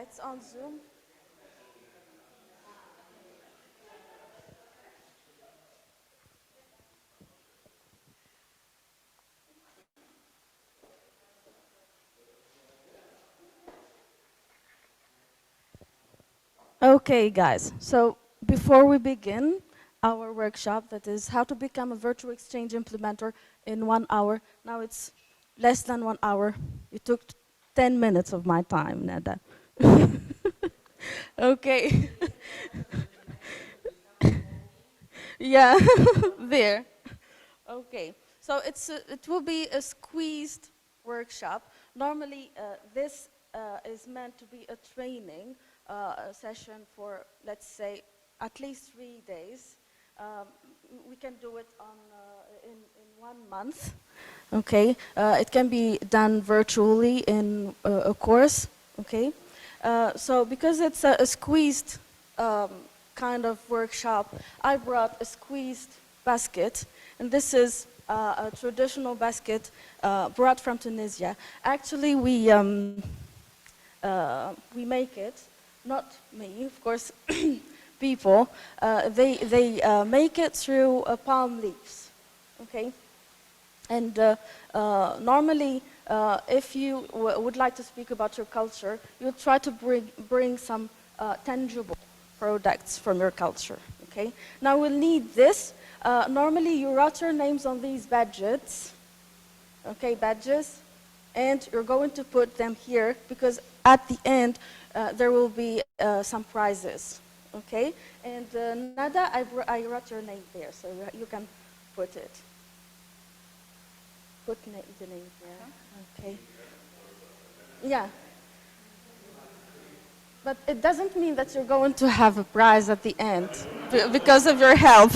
it's on Zoom. Okay, guys. So before we begin our workshop, that is how to become a virtual exchange implementer in 1 hour. Now it's less than 1 hour. You took 10 minutes of my time, Nada. Okay. Yeah, there. Okay. So it will be a squeezed workshop. Normally, this is meant to be a training session for, let's say, at least 3 days. Um, we can do it in 1 month. Okay. It can be done virtually in a course. Okay. So because it's a squeezed um, kind of workshop, I brought a squeezed basket, and this is a traditional basket brought from Tunisia. Actually, we make it, not me, of course, people. They make it through palm leaves, okay? And normally, if you would like to speak about your culture, you try to bring some tangible products from your culture, okay? Now we'll need this. Normally, you write your names on these badges, okay, badges, and you're going to put them here because at the end, there will be some prizes, okay? And Nada, I wrote your name there, so you can put it. Put the name here, okay? Yeah. But it doesn't mean that you're going to have a prize at the end because of your help.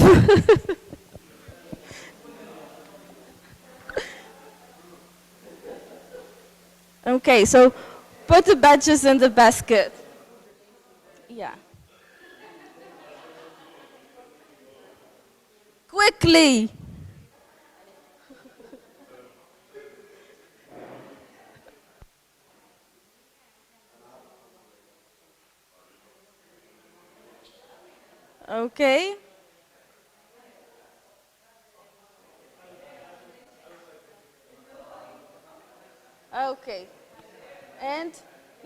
Okay, so put the badges in the basket. Yeah. Quickly. Okay. Okay. And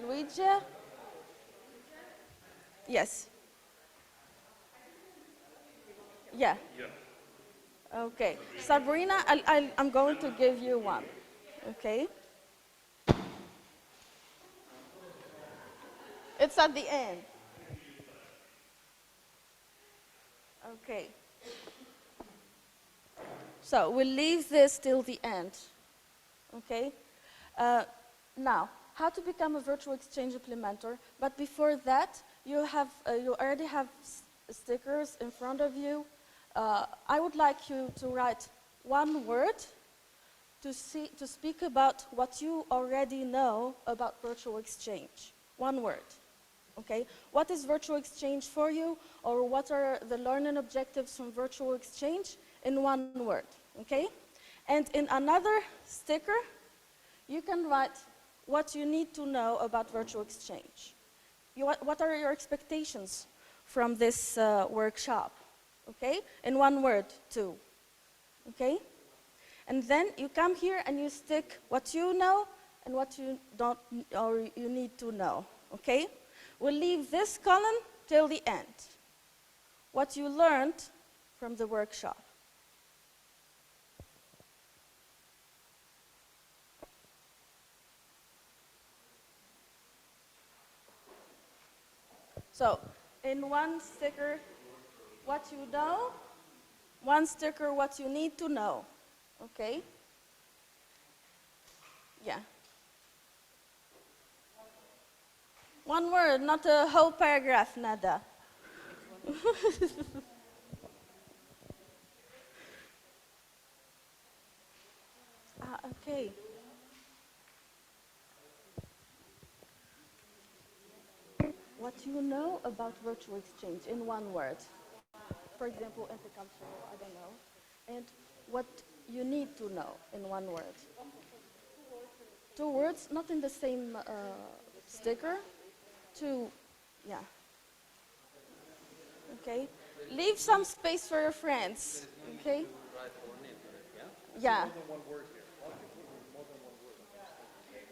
Luigi? Yes. Yeah. Okay. Sabrina, I'm going to give you one. Okay. It's at the end. Okay. So we'll leave this till the end. Okay. Uh, Now, how to become a virtual exchange implementer? But before that, you already have stickers in front of you. I would like you to write one word to speak about what you already know about virtual exchange. One word. Okay? What is virtual exchange for you, or what are the learning objectives from virtual exchange in one word? Okay? And in another sticker, you can write what you need to know about virtual exchange. What are your expectations from this workshop? Okay? In one word, too. Okay? And then you come here and you stick what you know and what you don't or you need to know. Okay? We'll leave this column till the end. What you learned from the workshop. So, in one sticker, what you know, one sticker, what you need to know. Okay? Yeah. One word, not a whole paragraph, nada. Okay. What you know about virtual exchange in one word. For example, intercultural, I don't know. And what you need to know in one word. 2 words, not in the same sticker. to, yeah, okay. Leave some space for your friends, okay? Yeah,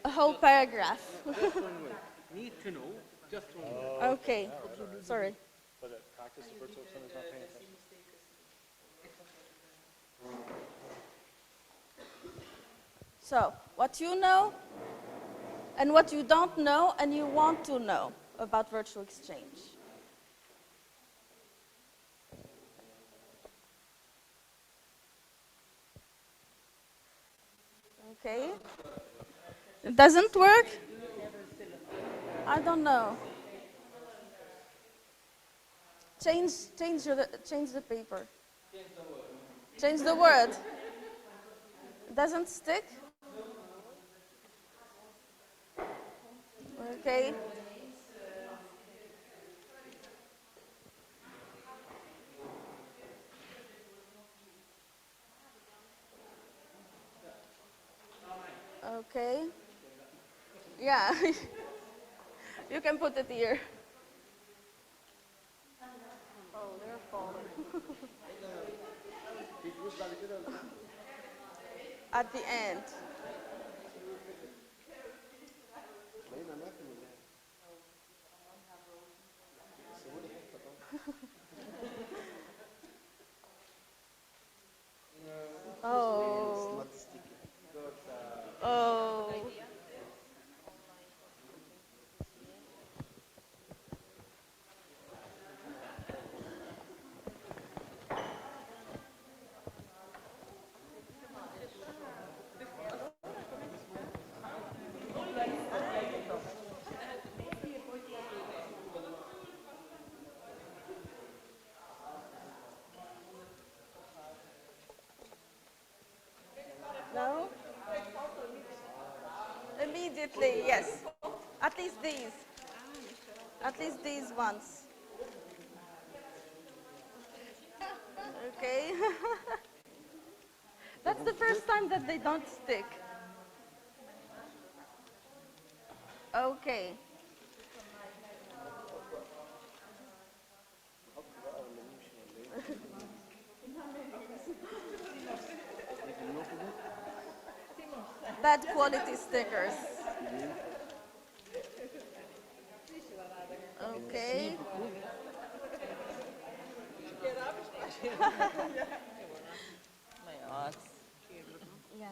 a whole paragraph. Just one word. Need to know. Just one word. Okay, sorry. But at practice, the virtual center is not paying attention. So, what you know and what you don't know and you want to know about virtual exchange. Okay. It doesn't work? I don't know. Change the paper. Change the word. It doesn't stick? Okay. Okay. Yeah. You can put it here. Oh, they're falling. At the end. Oh. Oh. No? Immediately, yes. At least these. At least these ones. Okay. That's the first time that they don't stick. Okay. Bad quality stickers. Okay. Yeah.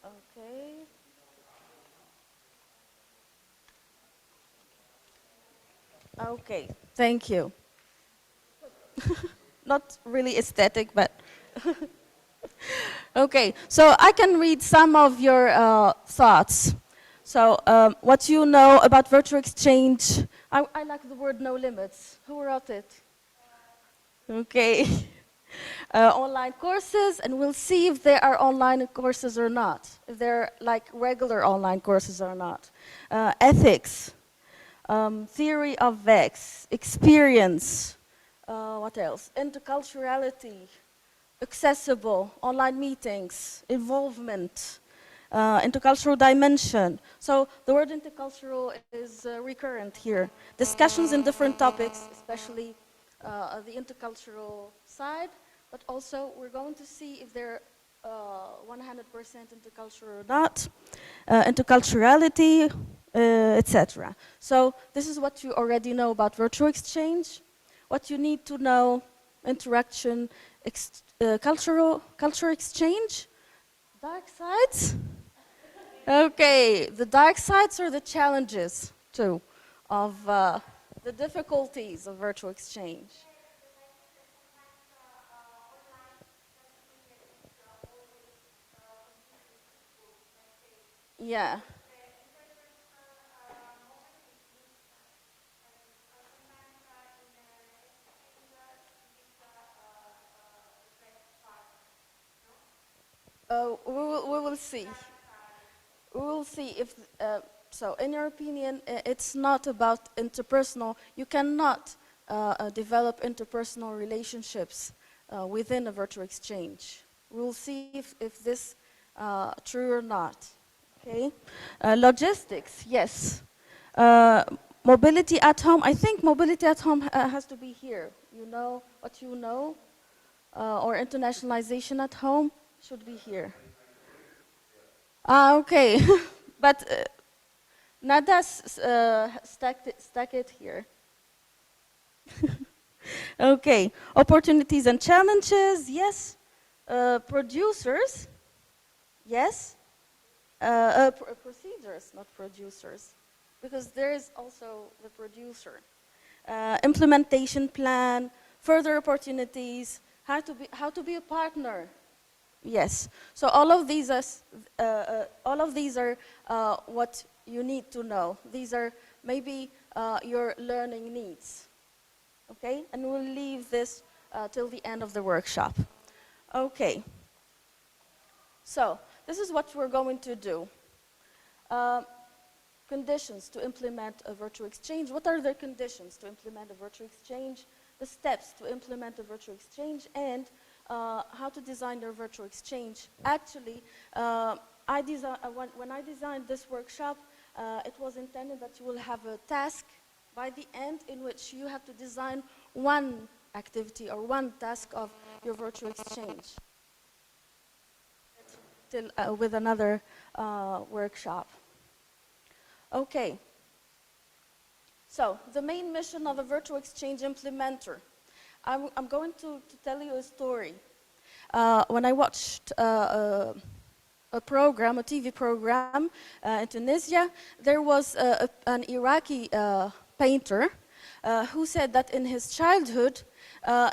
Okay. Okay. Thank you. Not really aesthetic, but okay. So I can read some of your thoughts. So what you know about virtual exchange? I like the word no limits. Who wrote it? Okay. Online courses, and we'll see if they are online courses or not, if they're like regular online courses or not. Ethics, theory of Vex, experience, what else? Interculturality, accessible, online meetings, involvement, intercultural dimension. So the word intercultural is recurrent here. Discussions in different topics, especially the intercultural side, but also we're going to see if they're 100% intercultural or not, interculturality, etc. So this is what you already know about virtual exchange. What you need to know, interaction, culture exchange, dark sides. Okay, the dark sides are the challenges too of the difficulties of virtual exchange. Yeah. We will see. We will see if So in your opinion, it's not about interpersonal. You cannot develop interpersonal relationships within a virtual exchange. We'll see if this true or not. Okay. Logistics, yes. Mobility at home. I think mobility at home has to be here. You know what you know, or internationalization at home should be here. Ah, okay. But Nada stack it here. Okay. Opportunities and challenges, yes. Producers, yes. Procedures, not producers, because there is also the producer. Implementation plan, further opportunities, how to be a partner. Yes. So all of these are what you need to know. These are maybe your learning needs. Okay, and we'll leave this till the end of the workshop. Okay. So this is what we're going to do. Conditions to implement a virtual exchange. What are the conditions to implement a virtual exchange? The steps to implement a virtual exchange, and how to design your virtual exchange. Actually, when I designed this workshop, it was intended that you will have a task by the end in which you have to design one activity or one task of your virtual exchange. Till with another workshop. Okay. So the main mission of a virtual exchange implementer. I'm going to tell you a story. When I watched a program, a TV program in Tunisia, there was an Iraqi painter who said that in his childhood,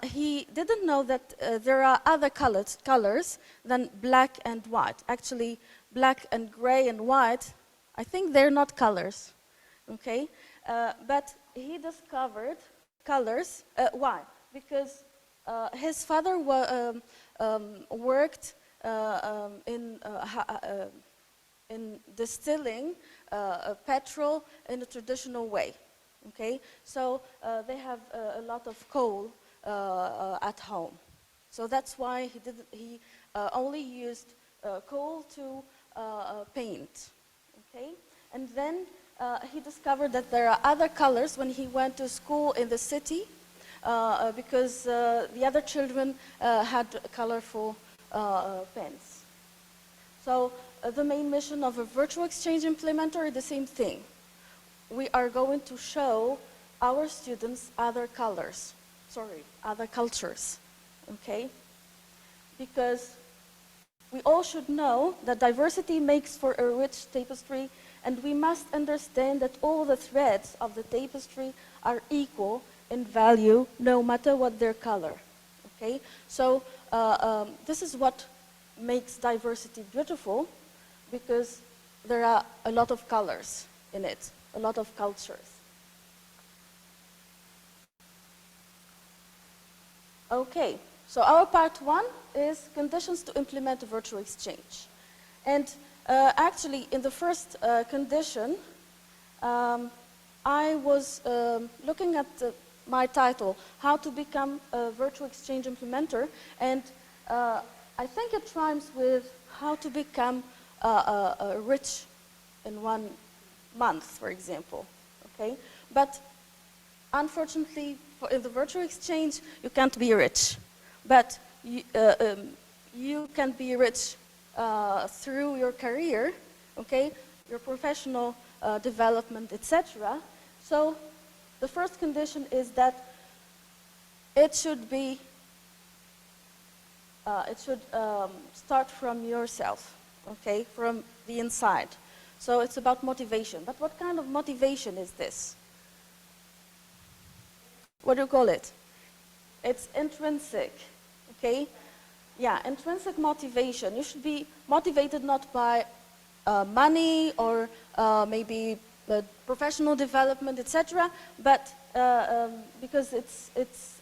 he didn't know that there are other colors than black and white. Actually, black and gray and white, I think they're not colors, okay? But he discovered colors. Why? Because his father worked in distilling petrol in a traditional way. Okay, so they have a lot of coal at home. So that's why he only used coal to paint. Okay, and then he discovered that there are other colors when he went to school in the city, because the other children had colorful pens. So the main mission of a virtual exchange implementer is the same thing. We are going to show our students other other cultures, okay? Because we all should know that diversity makes for a rich tapestry, and we must understand that all the threads of the tapestry are equal in value, no matter what their color, okay? So this is what makes diversity beautiful, because there are a lot of colors in it, a lot of cultures. Okay, so our part one is conditions to implement a virtual exchange. And actually, in the first condition, I was looking at my title, How to Become a Virtual Exchange Implementer, and I think it rhymes with how to become rich in 1 month, for example, okay? But unfortunately, in the virtual exchange, you can't be rich. But you can be rich through your career, okay? Your professional development, etc. So the first condition is that it should be, start from yourself, okay? From the inside. So it's about motivation. But what kind of motivation is this? What do you call it? It's intrinsic, okay? Yeah, intrinsic motivation. You should be motivated not by money or maybe professional development, etc., but because it's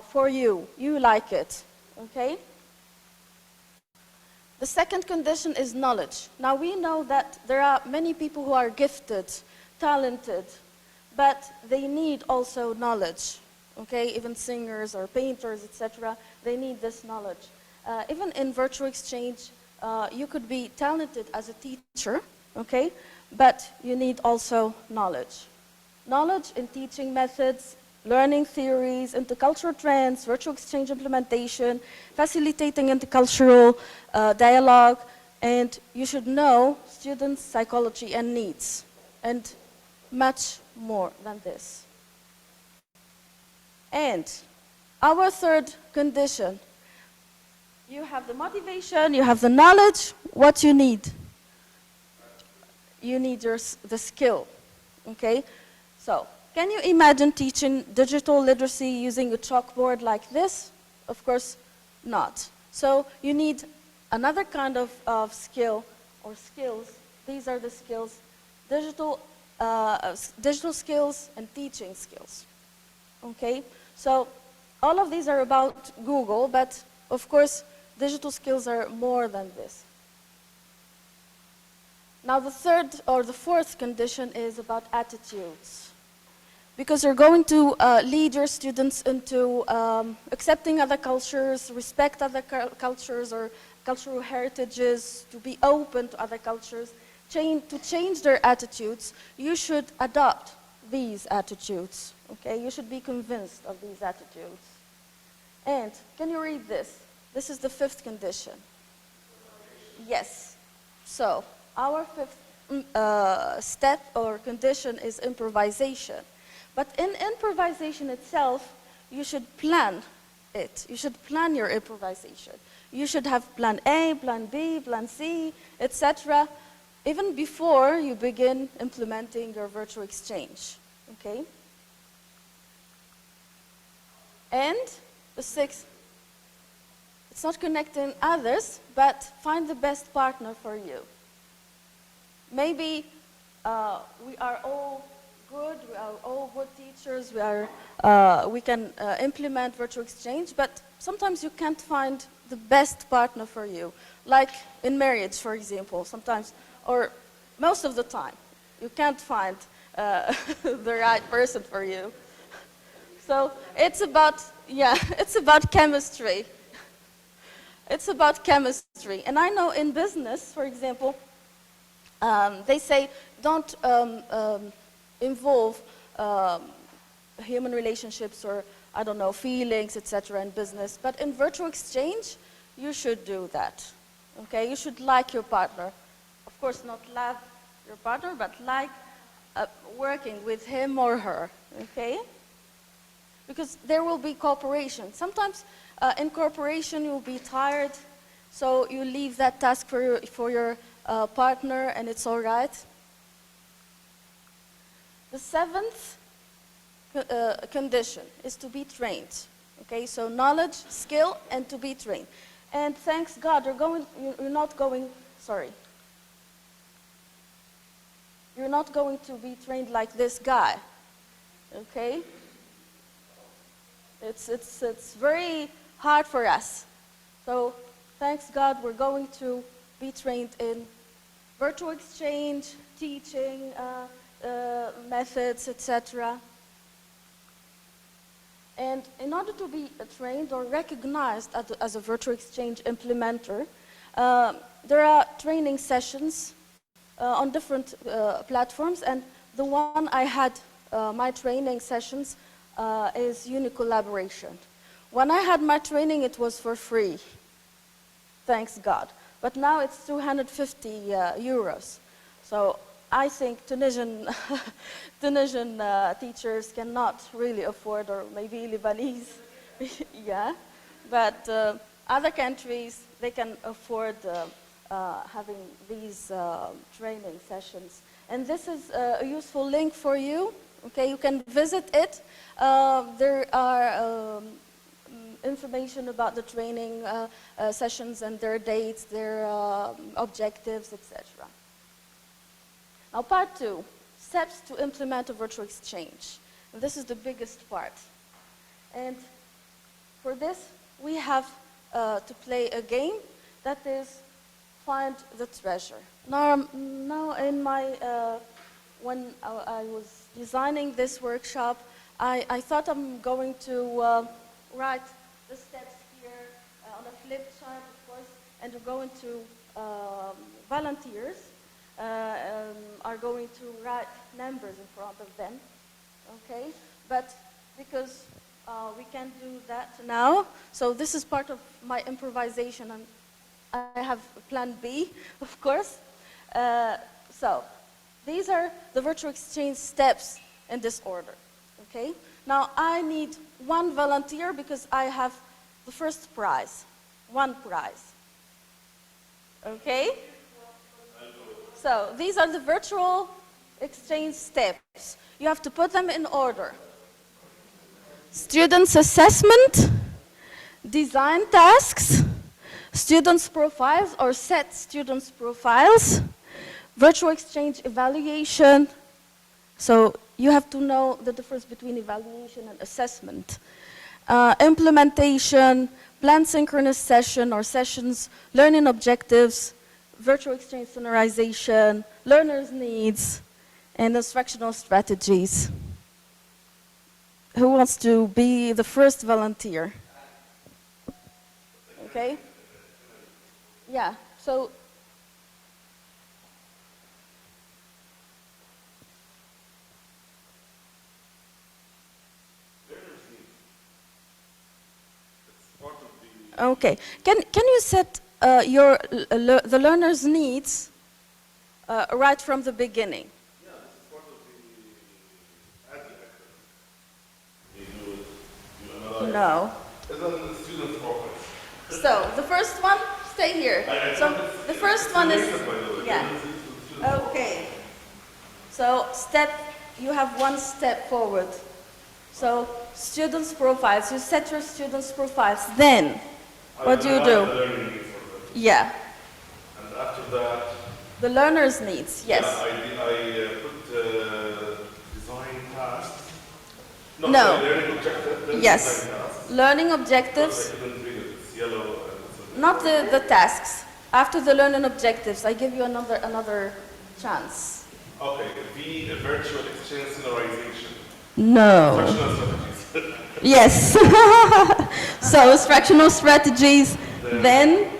for you. You like it, okay? The second condition is knowledge. Now we know that there are many people who are gifted, talented, but they need also knowledge. Okay, even singers or painters, etc., they need this knowledge. Even in virtual exchange, you could be talented as a teacher, okay, but you need also knowledge. Knowledge in teaching methods, learning theories, intercultural trends, virtual exchange implementation, facilitating intercultural dialogue, and you should know students' psychology and needs, and much more than this. And our third condition, you have the motivation, you have the knowledge, what you need? You need the skill, okay? So, can you imagine teaching digital literacy using a chalkboard like this? Of course not. So, you need another kind of skill or skills. These are the skills, digital skills and teaching skills, okay? So, all of these are about Google, but of course, digital skills are more than this. Now the third or the fourth condition is about attitudes. Because you're going to lead your students into accepting other cultures, respect other cultures or cultural heritages, to be open to other cultures, to change their attitudes, you should adopt these attitudes, okay? You should be convinced of these attitudes. And can you read this? This is the fifth condition. Yes. So, our fifth step or condition is improvisation. But in improvisation itself, you should plan it. You should plan your improvisation. You should have plan A, plan B, plan C, etc., even before you begin implementing your virtual exchange, okay? And the sixth, it's not connecting others, but find the best partner for you. Maybe we are all good, we are all good teachers, we can implement virtual exchange, but sometimes you can't find the best partner for you. Like in marriage, for example, sometimes, or most of the time, you can't find the right person for you. So it's about, it's about chemistry. It's about chemistry. And I know in business, for example, they say don't involve human relationships or, I don't know, feelings, etc. in business. But in virtual exchange, you should do that. Okay? You should like your partner. Of course, not love your partner, but like working with him or her. Okay? Because there will be cooperation. Sometimes in cooperation you'll be tired, so you leave that task for your partner and it's all right. The seventh condition is to be trained. Okay, so knowledge, skill, and to be trained. And thanks God, you're not going to be trained like this guy. Okay? It's very hard for us. So thanks God we're going to be trained in virtual exchange, teaching methods, etc. And in order to be trained or recognized as a virtual exchange implementer, there are training sessions on different platforms, and the one I had my training sessions is Unicollaboration. When I had my training, it was for free, thanks God. But now it's 250 euros. So I think Tunisian teachers cannot really afford, or maybe Lebanese, yeah. But other countries, they can afford having these training sessions. And this is a useful link for you. Okay, you can visit it. There are information about the training sessions and their dates, their objectives, etc. Now, part 2, steps to implement a virtual exchange. And this is the biggest part. And for this, we have to play a game that is find the treasure. Now in my, when I was designing this workshop, I thought I'm going to write the steps here on a flip chart, of course, and we're going to volunteers are going to write numbers in front of them, okay? But because we can't do that now, so this is part of my improvisation, and I have plan B, of course. So these are the virtual exchange steps in this order, okay? Now I need one volunteer because I have the first prize, one prize, okay? So these are the virtual exchange steps. You have to put them in order. Students' assessment, design tasks, students' profiles or set students' profiles, virtual exchange evaluation. So you have to know the difference between evaluation and assessment. Implementation, planned synchronous session or sessions, learning objectives, virtual exchange standardization, learners' needs, and instructional strategies. Who wants to be the first volunteer? Okay? Yeah, so okay. Can you set the learner's needs right from the beginning? Yeah, this is part of the ADI actor. No. It's not the student's profiles. So the first one, stay here. So the first one is, yeah. Okay. So you have one step forward. So students' profiles, you set your students' profiles. Then, what do you do? Yeah. And after that, the learner's needs, yes. Yeah, I put design tasks. No. Sorry, learning objectives. Yes. Design tasks. Learning objectives. I couldn't read it. It's yellow. Not the tasks. After the learning objectives, I give you another chance. Okay, the virtual exchange standardization. No. Instructional strategies. Yes. So instructional strategies. Then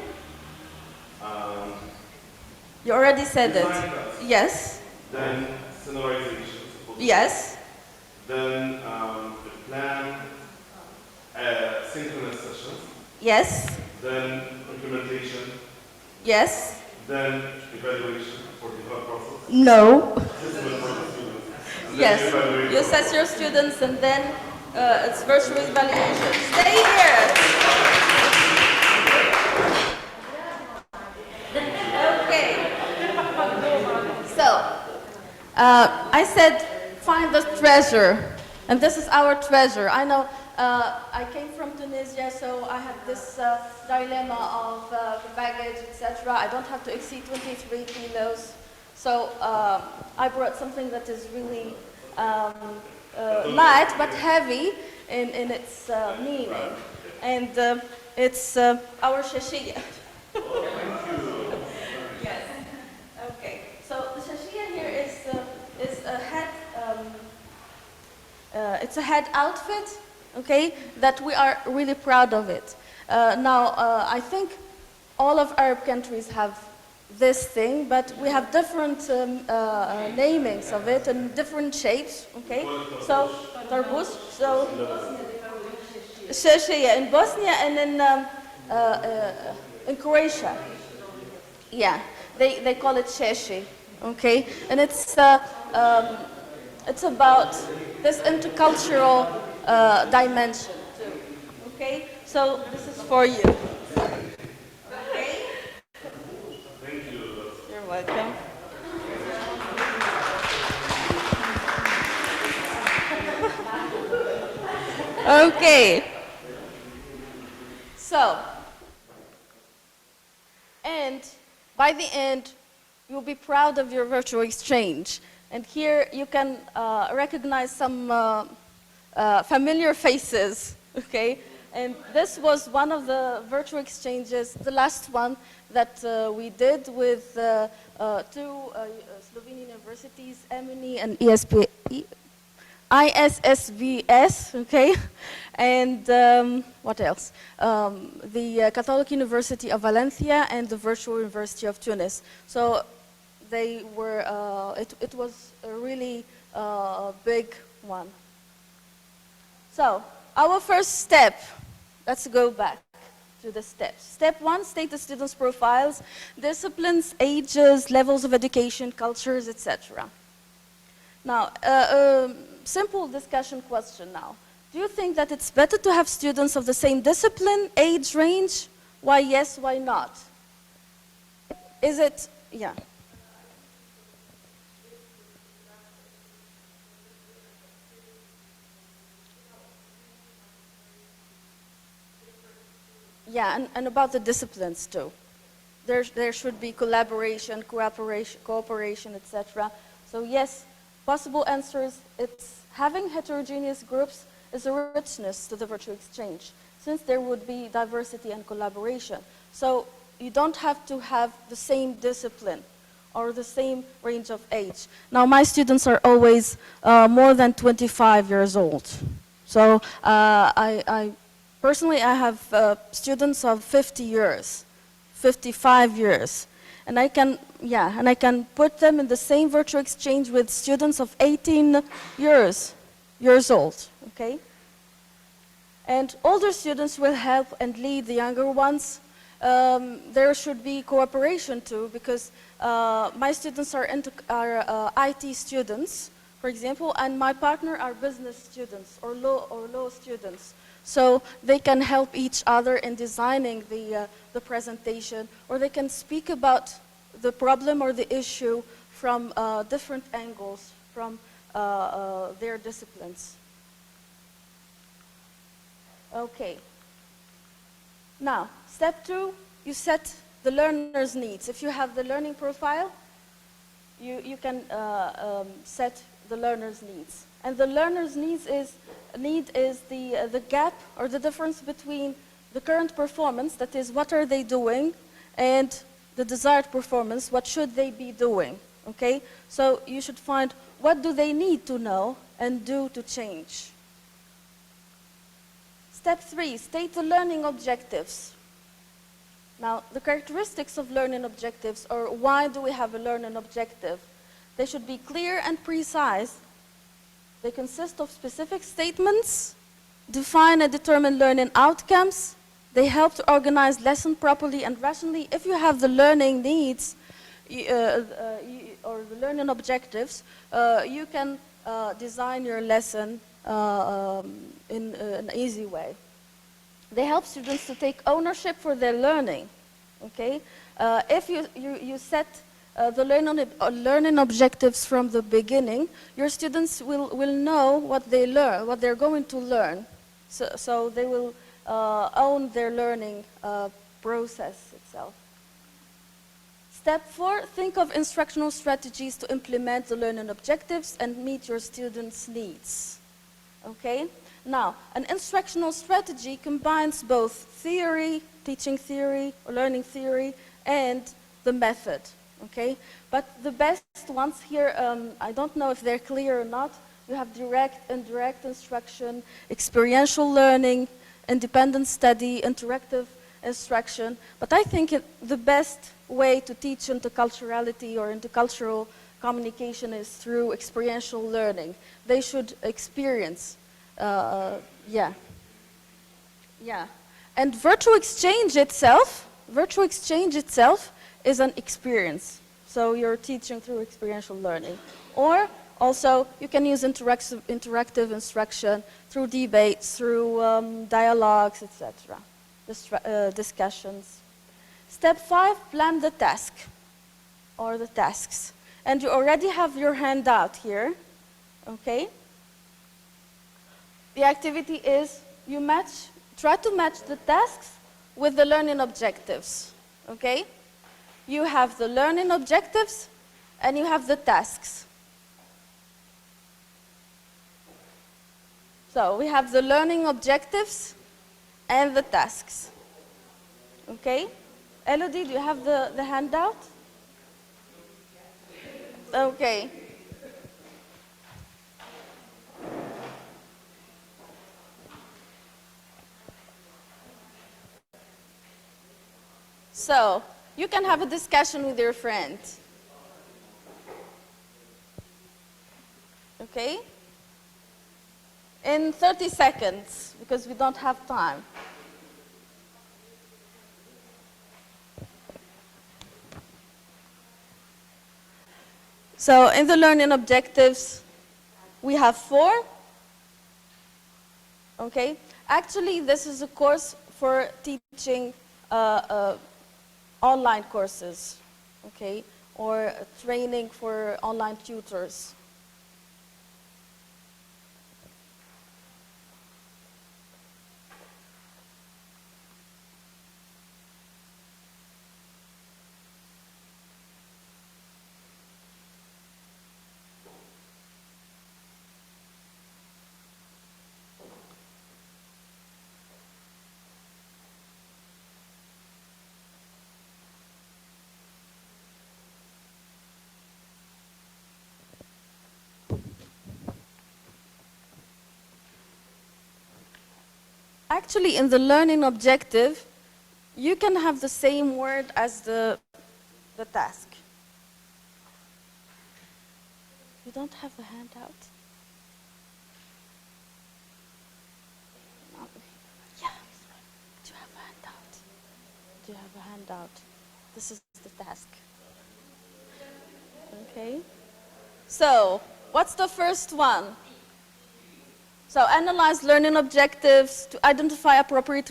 you already said it. Yes. Then standardization. Yes. Then the plan synchronous sessions. Yes. Then implementation. Yes. Then evaluation for the whole process. No. Assessment for the students. Yes. You assess your students and then it's virtual evaluation. Stay here. Okay. So, I said find the treasure. And this is our treasure. I know I came from Tunisia, so I have this dilemma of baggage, etc. I don't have to exceed 23 kilos. So I brought something that is really light but heavy in its meaning. And it's our shashiyah. Yes. Okay. So the shashiyah here is a head. It's a head outfit, okay, that we are really proud of it. Now, I think all of Arab countries have this thing, but we have different namings of it and different shapes, okay? So, tarbus, so, shashiyah in Bosnia and in Croatia. Yeah, they call it sheshi, okay? And it's about this intercultural dimension too, okay? So this is for you. Okay? Thank you. You're welcome. Okay. So, and by the end, you'll be proud of your virtual exchange. And here you can recognize some familiar faces, okay? And this was one of the virtual exchanges, the last one, that we did with two Slovenian universities, EMUNI and ISSBS, okay? And what else? The Catholic University of Valencia and the Virtual University of Tunis. So they were, it was a really big one. So our first step, let's go back to the steps. Step 1, state the students' profiles, disciplines, ages, levels of education, cultures, etc. Now, simple discussion question now. Do you think that it's better to have students of the same discipline, age range? Why yes, why not? Is it, yeah. Yeah, and about the disciplines too. There should be collaboration, cooperation, etc. So yes, possible answers, it's having heterogeneous groups is a richness to the virtual exchange, since there would be diversity and collaboration. So you don't have to have the same discipline or the same range of age. Now my students are always more than 25 years old. So personally, I have students of 50 years, 55 years. And I can put them in the same virtual exchange with students of 18 years old, okay? And older students will help and lead the younger ones. There should be cooperation too, because my students are IT students, for example, and my partner are business students or law students. So they can help each other in designing the presentation, or they can speak about the problem or the issue from different angles, from their disciplines. Okay. Now, step 2, you set the learner's needs. If you have the learning profile, you can set the learner's needs. And the learner's need is the gap or the difference between the current performance, that is, what are they doing, and the desired performance, what should they be doing, okay? So you should find what do they need to know and do to change. Step 3, state the learning objectives. Now, the characteristics of learning objectives, or why do we have a learning objective? They should be clear and precise. They consist of specific statements, define and determine learning outcomes. They help to organize lesson properly and rationally. If you have the learning needs or the learning objectives, you can design your lesson in an easy way. They help students to take ownership for their learning. Okay, if you set the learning objectives from the beginning, your students will know what they learn, what they're going to learn. So they will own their learning process itself. Step 4, think of instructional strategies to implement the learning objectives and meet your students' needs. Okay? Now, an instructional strategy combines both theory, teaching theory, or learning theory, and the method. Okay? But the best ones here, I don't know if they're clear or not. You have direct, indirect instruction, experiential learning, independent study, interactive instruction. But I think the best way to teach interculturality or intercultural communication is through experiential learning. They should experience, yeah. And virtual exchange itself is an experience. So you're teaching through experiential learning. Or also, you can use interactive instruction through debates, through dialogues, etc. Discussions. Step 5, plan the task or the tasks. And you already have your handout here, okay? The activity is try to match the tasks with the learning objectives, okay? You have the learning objectives and you have the tasks. So we have the learning objectives and the tasks, okay? Elodie, do you have the handout? Okay. So, you can have a discussion with your friend. Okay? In 30 seconds, because we don't have time. So, in the learning objectives, we have 4. Okay? Actually, this is a course for teaching online courses, okay? Or training for online tutors. Actually, in the learning objective, you can have the same word as the task. You don't have the handout? Yeah. Do you have a handout? Do you have a handout? This is the task. Okay. So, what's the first one? So, analyze learning objectives to identify appropriate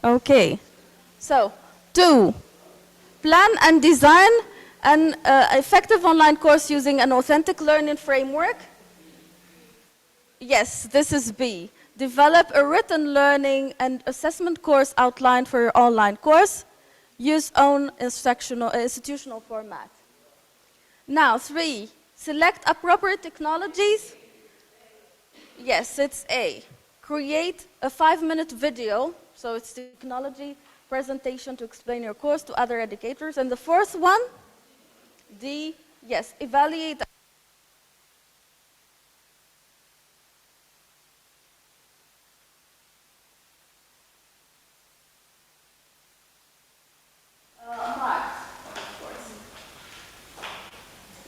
Okay. So, 2, plan and design an effective online course using an authentic learning framework. Yes, this is B. Develop a written learning and assessment course outline for your online course. Use own institutional format. Now, 3, select appropriate technologies. Yes, it's A. Create a 5-minute video, so it's technology presentation to explain your course to other educators. And the 4th one, D, yes, evaluate marks, of course.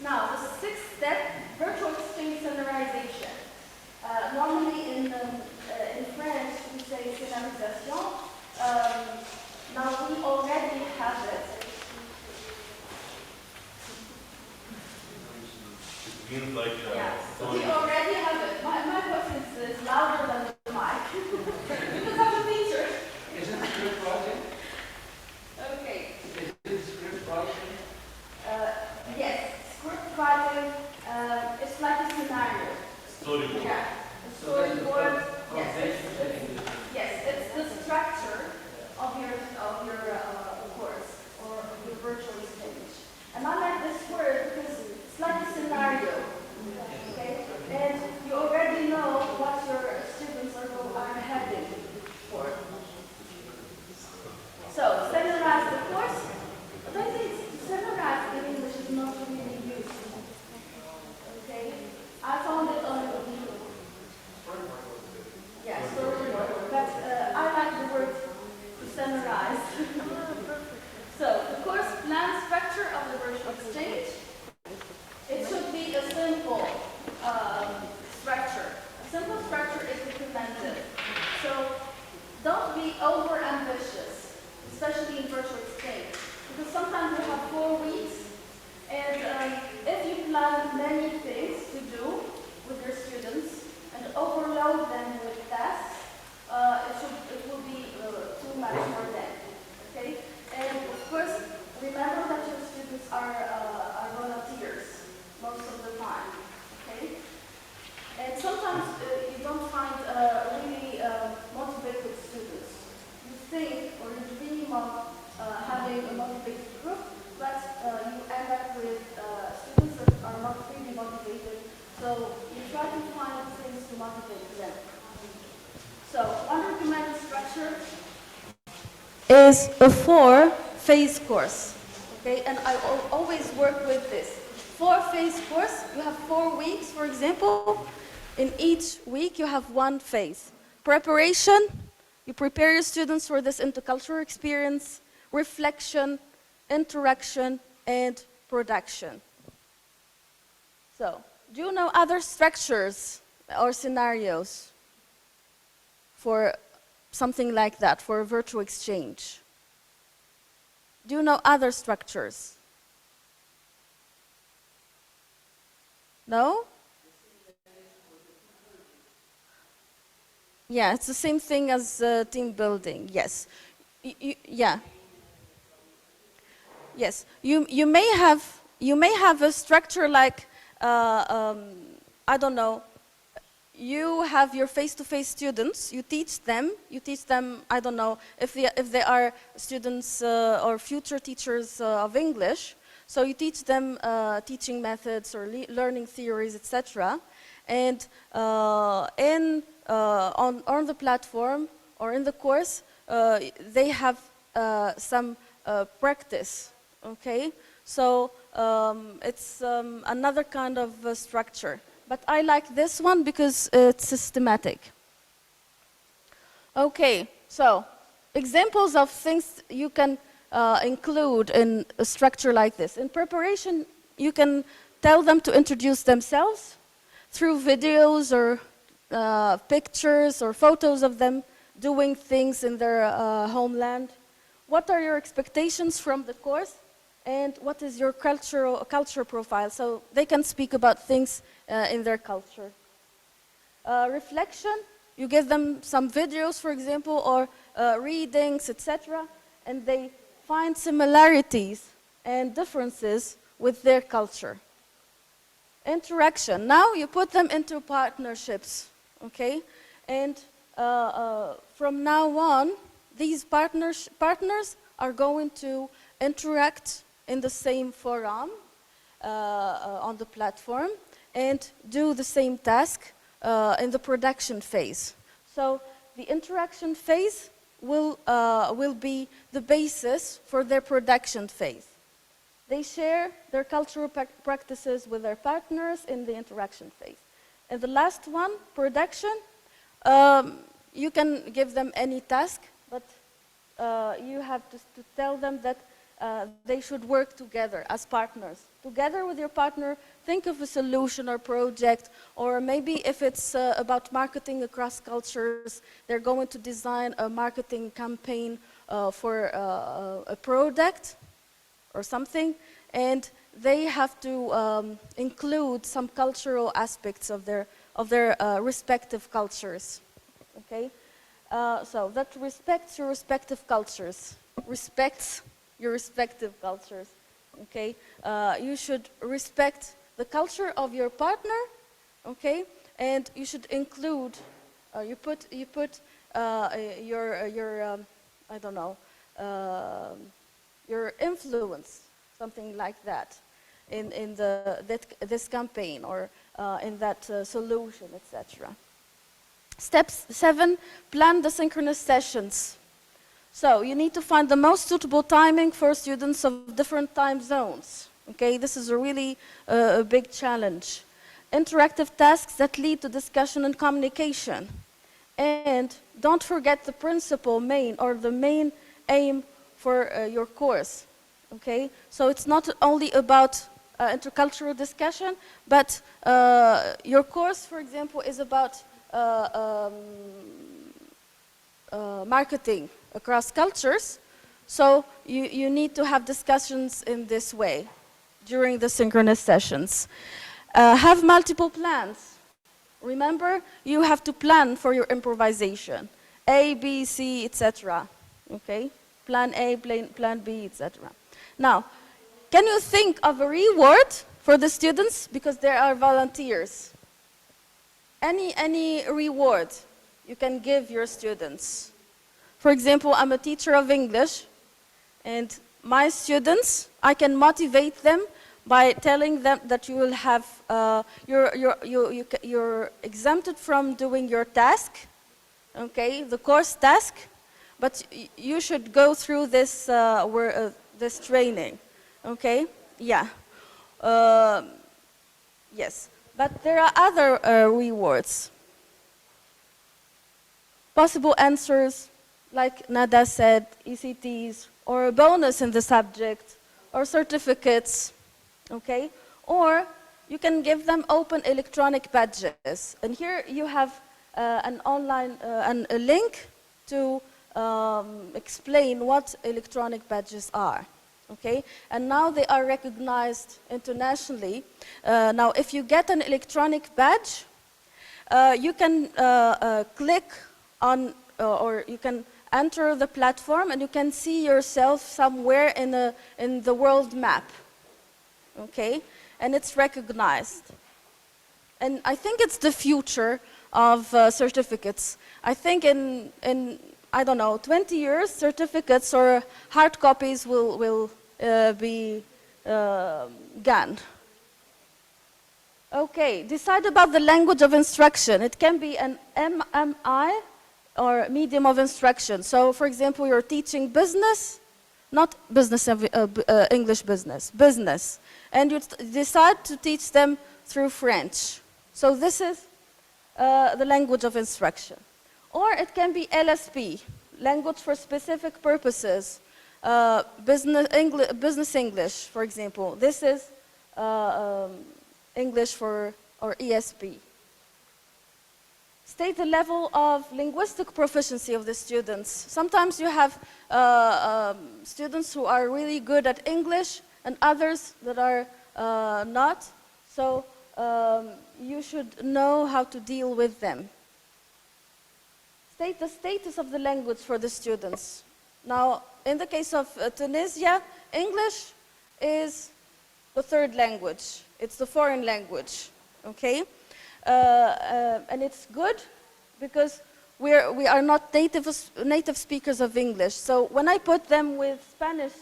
Now, the 6th step, virtual exchange standardization. Normally in French, we say scénarisation. Now, we already have it. It means like Yeah, story. we already have it. My voice is louder than the mic. Because I'm a teacher. Is it script writing? Okay. Is it script writing? Yes, script writing, it's like a scenario. Storyboard. Yeah, a storyboard. Yes, it's the structure of your course or your virtual exchange. And I like this word because it's like a scenario. Okay, and you already know what your students are heading for. So standardize the course. I don't think standardized in English is not really used. Okay, I found it on the storyboard, but I like the word to standardize. So the course plan structure of the virtual exchange. It should be a simple structure. A simple structure is recommended. So don't be over ambitious, especially in virtual exchange, because sometimes you have 4 weeks, and if you plan many things, for them. Okay? And of course, remember that your students are volunteers most of the time. Okay? And sometimes you don't find really motivated students. You think, or you dream of having a motivated group, but you end up with students that are not really motivated. So you try to find things to motivate them. So one recommended structure is a 4-phase course. Okay, and I always work with this. 4-phase course, you have 4 weeks, for example. In each week, you have 1 phase. Preparation, you prepare your students for this intercultural experience. Reflection, interaction, and production. So, do you know other structures or scenarios for something like that, for a virtual exchange? Do you know other structures? No? Yeah, it's the same thing as team building, yes. Yeah. Yes, you may have a structure like, I don't know, you have your face-to-face students, you teach them, I don't know, if they are students or future teachers of English, so you teach them teaching methods or learning theories, etc. And on the platform or in the course, they have some practice, okay? So it's another kind of structure. But I like this one because it's systematic. Okay, so examples of things you can include in a structure like this. In preparation, you can tell them to introduce themselves through videos or pictures or photos of them doing things in their homeland. What are your expectations from the course? And what is your culture profile? So they can speak about things in their culture. Reflection, you give them some videos, for example, or readings, etc. And they find similarities and differences with their culture. Interaction, now you put them into partnerships, okay? And from now on, these partners are going to interact in the same forum on the platform and do the same task in the production phase. So the interaction phase will be the basis for their production phase. They share their cultural practices with their partners in the interaction phase. And the last one, production, you can give them any task, but you have to tell them that they should work together as partners. Together with your partner, think of a solution or project, or maybe if it's about marketing across cultures, they're going to design a marketing campaign for a product or something, and they have to include some cultural aspects of their respective cultures. Okay, so that respects your respective cultures. Respects your respective cultures. Okay, you should respect the culture of your partner. Okay, and you should include. You put your I don't know. Your influence, something like that, in this campaign or in that solution, etc. Step 7, plan the synchronous sessions. So you need to find the most suitable timing for students of different time zones. Okay, this is a really a big challenge. Interactive tasks that lead to discussion and communication. And don't forget the the main aim for your course. Okay, so it's not only about intercultural discussion, but your course, for example, is about marketing across cultures. So you need to have discussions in this way during the synchronous sessions. Have multiple plans. Remember, you have to plan for your improvisation. A, B, C, etc. Okay? Plan A, plan B, etc. Now, can you think of a reward for the students? Because there are volunteers. Any reward you can give your students. For example, I'm a teacher of English, and my students, I can motivate them by telling them that you will have, you're exempted from doing your task, okay, the course task, but you should go through this, this training, okay? Yeah. Yes, but there are other rewards. Possible answers, like Nada said, ECTs, or a bonus in the subject, or certificates, okay? Or you can give them open electronic badges. And here you have an online, a link to explain what electronic badges are, okay? And now they are recognized internationally. Now, if you get an electronic badge, you can click on, or you can enter the platform and you can see yourself somewhere in the world map, okay? And it's recognized. And I think it's the future of certificates. I think in I don't know, 20 years, certificates or hard copies will be gone. Okay, decide about the language of instruction. It can be an MMI or medium of instruction. So, for example, you're teaching business, not business, English business, business. And you decide to teach them through French. So this is the language of instruction. Or it can be LSP, language for specific purposes. Business English, for example. This is English for, or ESP. State the level of linguistic proficiency of the students. Sometimes you have students who are really good at English and others that are not. So you should know how to deal with them. State the status of the language for the students. Now, in the case of Tunisia, English is the third language. It's the foreign language, okay? And it's good because we are not native speakers of English. So when I put them with Spanish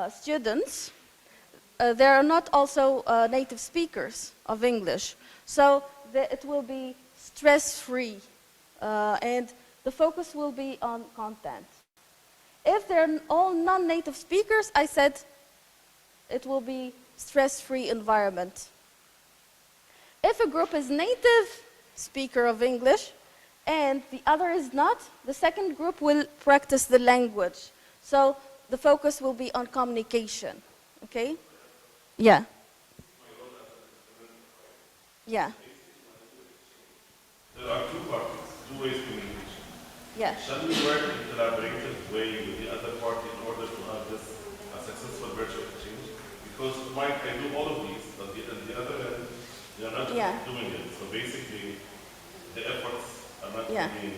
students, they are not also native speakers of English. So it will be stress-free. And the focus will be on content. If they're all non-native speakers, I said it will be stress-free environment. If a group is native speaker of English and the other is not, the second group will practice the language. So the focus will be on communication, okay? Yeah. Yeah. There are two parties, two ways communication. Yeah. Shall we work in a collaborative way with the other party in order to have this a successful virtual exchange? Because Mike, I do all of these, but on the other end, they are not doing it. So basically, the efforts are not being...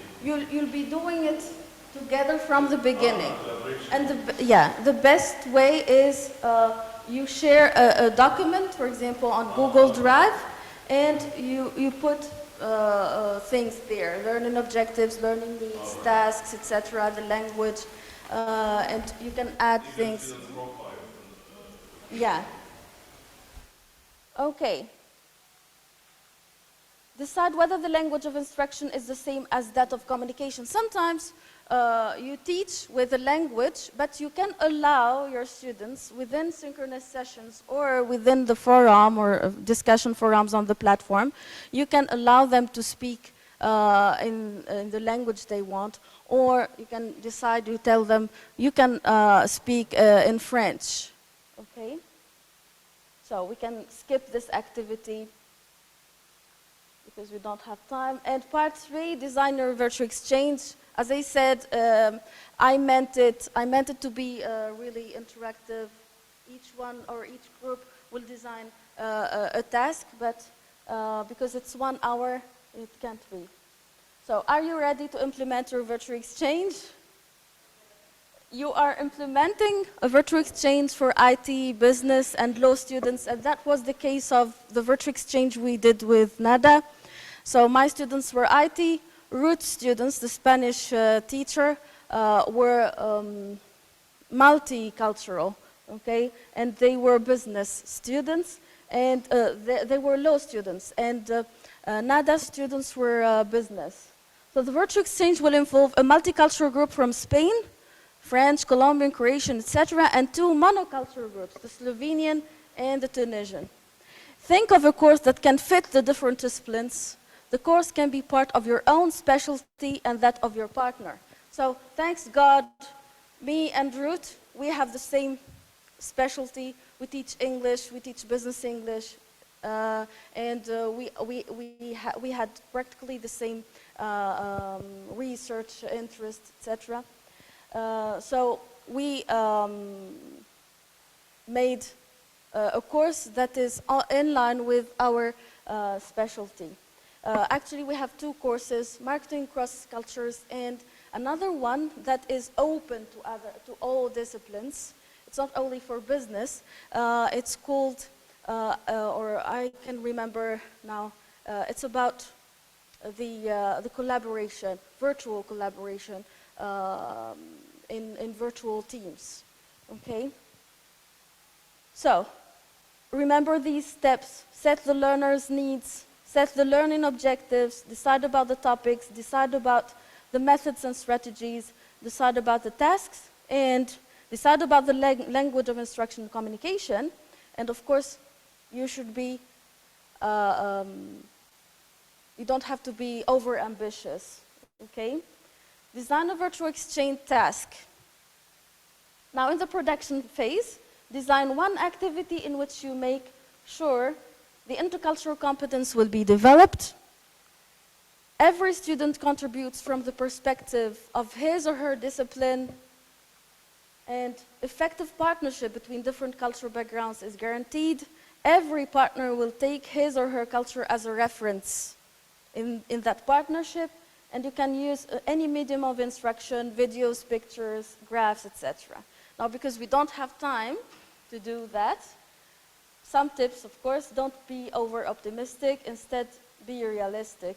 You'll be doing it together from the beginning. And the best way is you share a document, for example, on Google Drive, and you put things there, learning objectives, learning needs, tasks, etc., the language, and you can add things. Yeah. Okay. Decide whether the language of instruction is the same as that of communication. Sometimes you teach with a language, but you can allow your students within synchronous sessions or within the forum or discussion forums on the platform, you can allow them to speak in the language they want, or you can decide, you tell them, you can speak in French, okay? So we can skip this activity because we don't have time. And part 3, design your virtual exchange. As I said, I meant it to be really interactive. Each one or each group will design a task, but because it's 1 hour, it can't be. So are you ready to implement your virtual exchange? you are implementing a virtual exchange for IT, business, and law students, and that was the case of the virtual exchange we did with NADA. So my students were IT, root students, the Spanish teacher, were multicultural, okay? And they were business students, and they were law students, and NADA students were business. So the virtual exchange will involve a multicultural group from Spain, French, Colombian, Croatian, etc., and two monocultural groups, the Slovenian and the Tunisian. Think of a course that can fit the different disciplines. The course can be part of your own specialty and that of your partner. So thanks God, me and Ruth, we have the same specialty. We teach English, we teach business English, and we had practically the same research interests, etc. So we made a course that is in line with our specialty. Actually, we have two courses, Marketing Cross Cultures, and another one that is open to all disciplines. It's not only for business. It's called, or I can remember now, it's about the collaboration, virtual collaboration in virtual teams, okay? So, remember these steps, set the learner's needs, set the learning objectives, decide about the topics, decide about the methods and strategies, decide about the tasks, and decide about the language of instruction and communication. And of course, you should be, you don't have to be over-ambitious, okay? Design a virtual exchange task. Now in the production phase, design one activity in which you make sure the intercultural competence will be developed. Every student contributes from the perspective of his or her discipline, and effective partnership between different cultural backgrounds is guaranteed. Every partner will take his or her culture as a reference in that partnership, and you can use any medium of instruction, videos, pictures, graphs, etc. Now, because we don't have time to do that, some tips, of course, don't be over-optimistic, instead be realistic.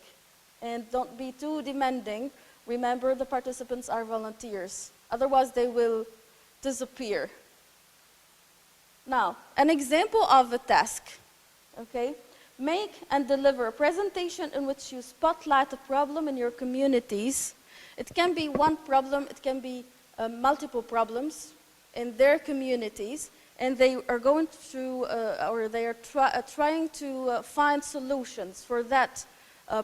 And don't be too demanding. Remember, the participants are volunteers. Otherwise, they will disappear. Now, an example of a task, okay? Make and deliver a presentation in which you spotlight a problem in your communities. It can be one problem, it can be multiple problems in their communities, and they are going to, or they are trying to find solutions for that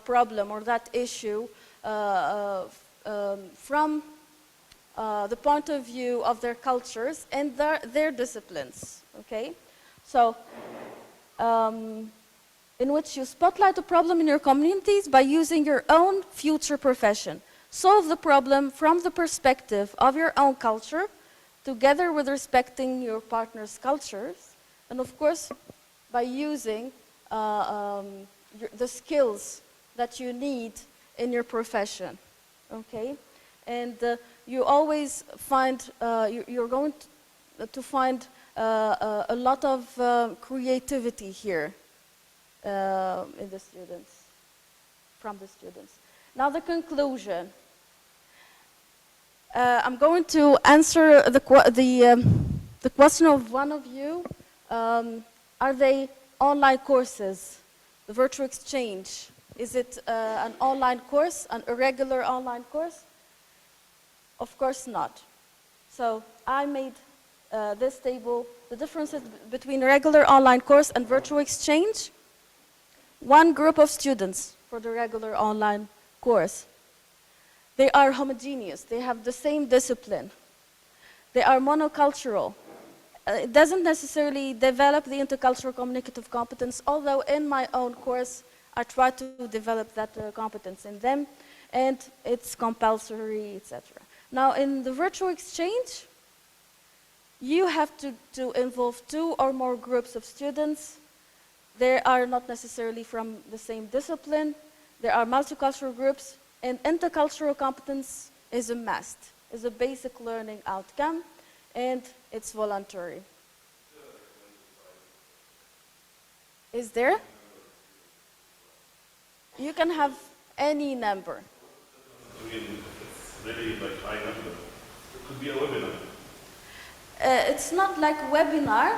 problem or that issue from the point of view of their cultures and their disciplines, okay? So, in which you spotlight a problem in your communities by using your own future profession. Solve the problem from the perspective of your own culture, together with respecting your partner's cultures, and of course, by using the skills that you need in your profession, okay? And you always find, you're going to find a lot of creativity here in the students, from the students. Now the conclusion. I'm going to answer the question of one of you. Are they online courses? The virtual exchange, is it an online course, an irregular online course? Of course not. So I made this table, the differences between regular online course and virtual exchange. One group of students for the regular online course. They are homogeneous, they have the same discipline. They are monocultural. It doesn't necessarily develop the intercultural communicative competence, although in my own course I try to develop that competence in them, and it's compulsory, etc. Now in the virtual exchange, you have to involve two or more groups of students. They are not necessarily from the same discipline. There are multicultural groups, and intercultural competence is a must. is a basic learning outcome, and it's voluntary. Is there? You can have any number. I mean, it's really like high number. It could be a webinar. It's not like webinar.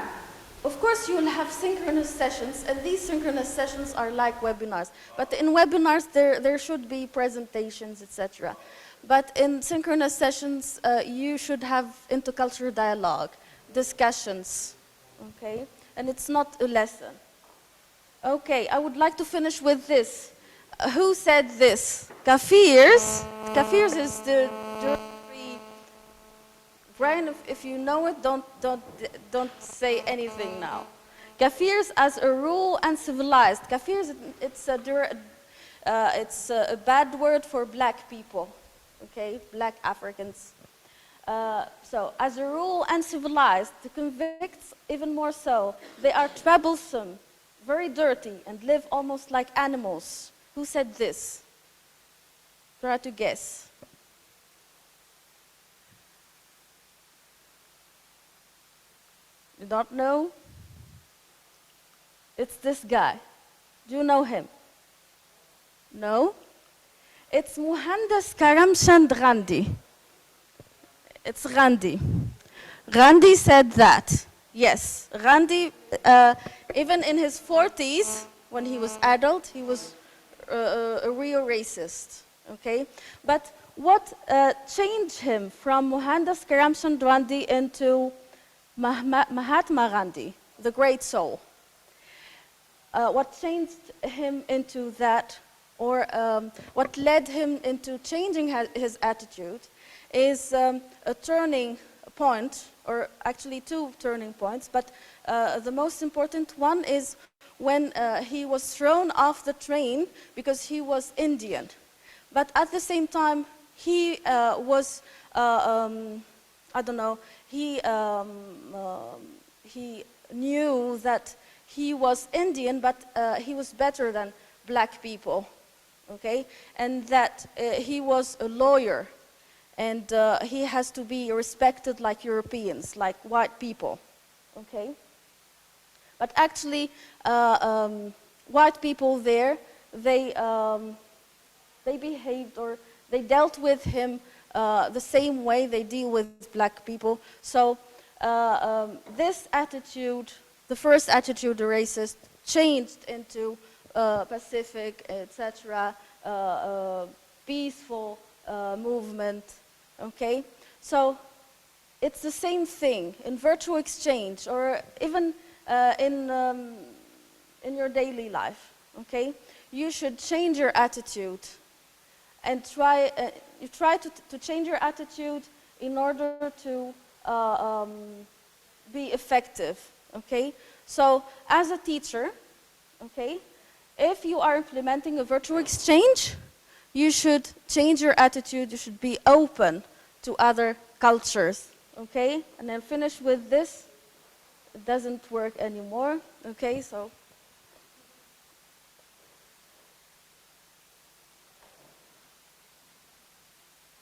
Of course, you'll have synchronous sessions, and these synchronous sessions are like webinars. But in webinars, there should be presentations, etc. But in synchronous sessions, you should have intercultural dialogue, discussions, okay? And it's not a lesson. Okay, I would like to finish with this. Who said this? Kafirs. Kafirs is the dirty brain. If you know it, don't say anything now. Kafirs as a rule uncivilized. Kafirs, it's a bad word for black people. Okay, black Africans. So, as a rule, uncivilized. The convicts, even more so. They are troublesome, very dirty, and live almost like animals. Who said this? Try to guess. You don't know? It's this guy. Do you know him? No? It's Mohandas Karamchand Gandhi. It's Gandhi. Gandhi said that. Yes, Gandhi, even in his 40s, when he was adult, he was a real racist, okay? But what changed him from Mohandas Karamchand Gandhi into Mahatma Gandhi, the great soul? What changed him into that, or what led him into changing his attitude, is a turning point, or actually two turning points, but the most important one is when he was thrown off the train because he was Indian. But at the same time, he was, I don't know, he knew that he was Indian, but he was better than black people, okay? And that he was a lawyer, and he has to be respected like Europeans, like white people, okay? But actually, white people there, they behaved, or they dealt with him the same way they deal with black people. So this attitude, the first attitude, the racist, changed into Pacific, etc., peaceful movement, okay? So it's the same thing in virtual exchange, or even in your daily life, okay? You should change your attitude, and you try to change your attitude in order to be effective, okay? So as a teacher, okay, if you are implementing a virtual exchange, you should change your attitude. You should be open to other cultures, okay? And I'll finish with this. It doesn't work anymore, okay? So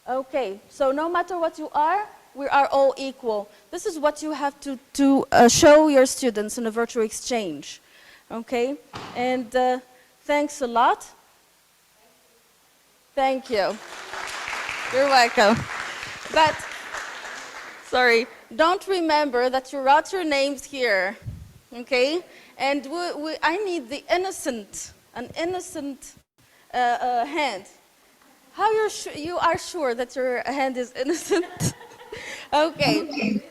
okay, so no matter what you are, we are all equal. This is what you have to show your students in a virtual exchange, okay? And thanks a lot. Thank you. You're welcome. But, sorry, don't remember that you wrote your names here, okay? And I need the innocent, an innocent hand. How you are sure that your hand is innocent? Okay.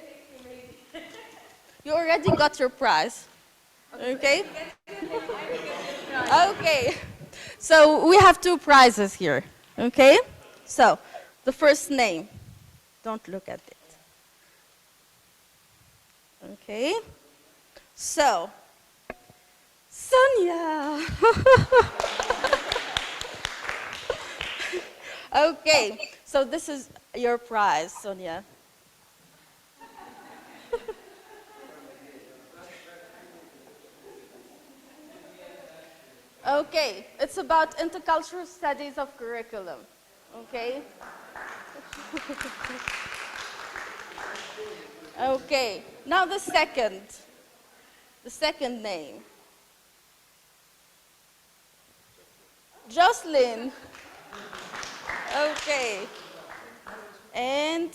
You already got your prize. Okay? Okay. So we have two prizes here. Okay? So, the first name. Don't look at it. Okay? So, Sonia. Okay, so this is your prize, Sonia. Okay, it's about intercultural studies of curriculum, okay? Okay, now the second name. Jocelyn. Okay. And